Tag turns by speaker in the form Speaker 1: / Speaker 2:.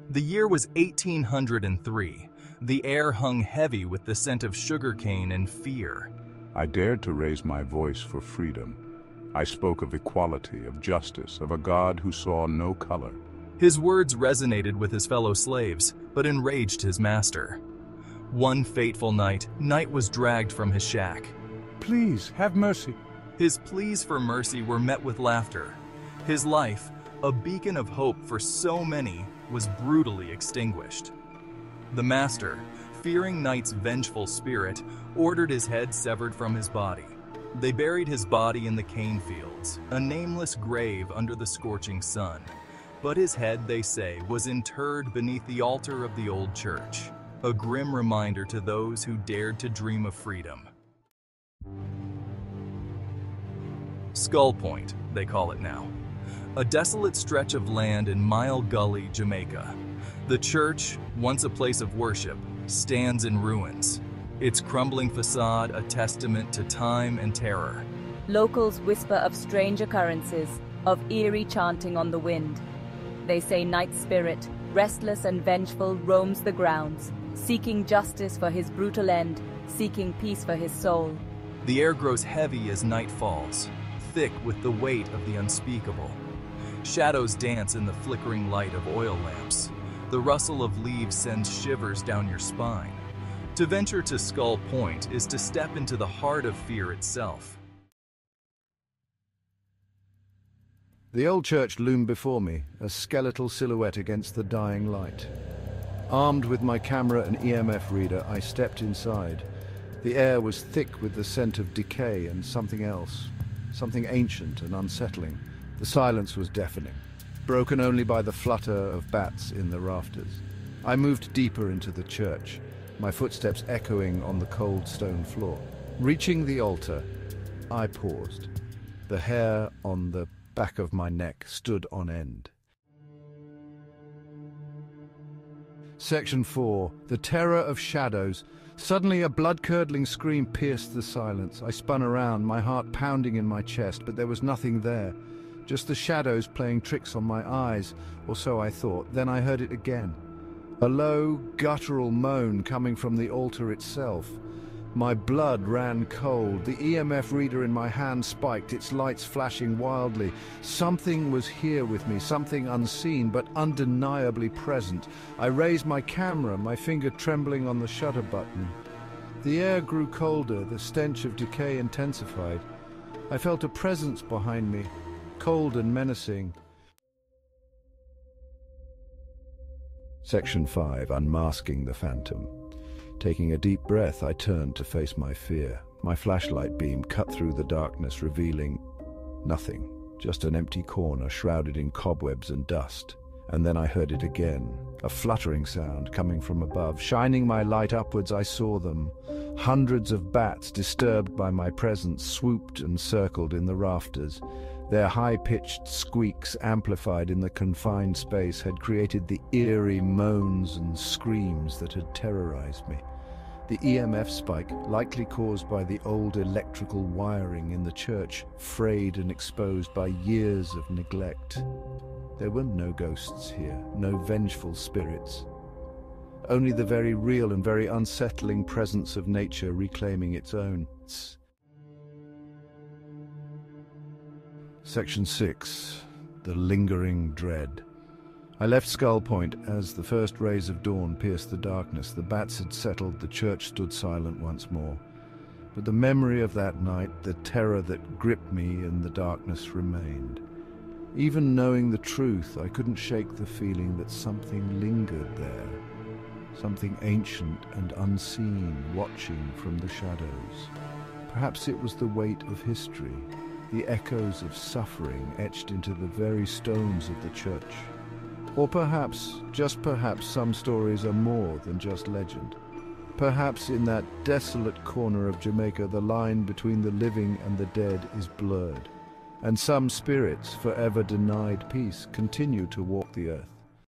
Speaker 1: The year was 1803. The air hung heavy with the scent of sugarcane and fear.
Speaker 2: I dared to raise my voice for freedom. I spoke of equality, of justice, of a God who saw no color.
Speaker 1: His words resonated with his fellow slaves, but enraged his master. One fateful night, Knight was dragged from his shack.
Speaker 2: Please, have mercy.
Speaker 1: His pleas for mercy were met with laughter. His life, a beacon of hope for so many, was brutally extinguished. The master, fearing Knight's vengeful spirit, ordered his head severed from his body. They buried his body in the cane fields, a nameless grave under the scorching sun. But his head, they say, was interred beneath the altar of the old church, a grim reminder to those who dared to dream of freedom. Skull Point, they call it now. A desolate stretch of land in Mile Gully, Jamaica. The church, once a place of worship, stands in ruins. Its crumbling facade a testament to time and terror.
Speaker 3: Locals whisper of strange occurrences, of eerie chanting on the wind. They say Knight's spirit, restless and vengeful, roams the grounds, seeking justice for his brutal end, seeking peace for his soul.
Speaker 1: The air grows heavy as night falls, thick with the weight of the unspeakable. Shadows dance in the flickering light of oil lamps. The rustle of leaves sends shivers down your spine. To venture to Skull Point is to step into the heart of fear itself.
Speaker 4: The old church loomed before me, a skeletal silhouette against the dying light. Armed with my camera and EMF reader, I stepped inside. The air was thick with the scent of decay and something else, something ancient and unsettling. The silence was deafening, broken only by the flutter of bats in the rafters. I moved deeper into the church, my footsteps echoing on the cold stone floor. Reaching the altar, I paused. The hair on the back of my neck stood on end. Section 4. The Terror of Shadows. Suddenly a blood-curdling scream pierced the silence. I spun around, my heart pounding in my chest, but there was nothing there. Just the shadows playing tricks on my eyes, or so I thought. Then I heard it again. A low, guttural moan coming from the altar itself. My blood ran cold. The EMF reader in my hand spiked, its lights flashing wildly. Something was here with me, something unseen but undeniably present. I raised my camera, my finger trembling on the shutter button. The air grew colder, the stench of decay intensified. I felt a presence behind me, cold and menacing. Section 5. Unmasking the Phantom. Taking a deep breath, I turned to face my fear. My flashlight beam cut through the darkness, revealing nothing, just an empty corner shrouded in cobwebs and dust. And then I heard it again, a fluttering sound coming from above. Shining my light upwards, I saw them. Hundreds of bats, disturbed by my presence, swooped and circled in the rafters. Their high-pitched squeaks, amplified in the confined space, had created the eerie moans and screams that had terrorized me. The EMF spike, likely caused by the old electrical wiring in the church, frayed and exposed by years of neglect. There were no ghosts here, no vengeful spirits. Only the very real and very unsettling presence of nature reclaiming its own. Section 6. The Lingering Dread. I left Skull Point as the first rays of dawn pierced the darkness. The bats had settled, the church stood silent once more. But the memory of that night, the terror that gripped me in the darkness, remained. Even knowing the truth, I couldn't shake the feeling that something lingered there. Something ancient and unseen, watching from the shadows. Perhaps it was the weight of history, the echoes of suffering etched into the very stones of the church. Or perhaps, just perhaps, some stories are more than just legend. Perhaps in that desolate corner of Jamaica, the line between the living and the dead is blurred, and some spirits, forever denied peace, continue to walk the earth.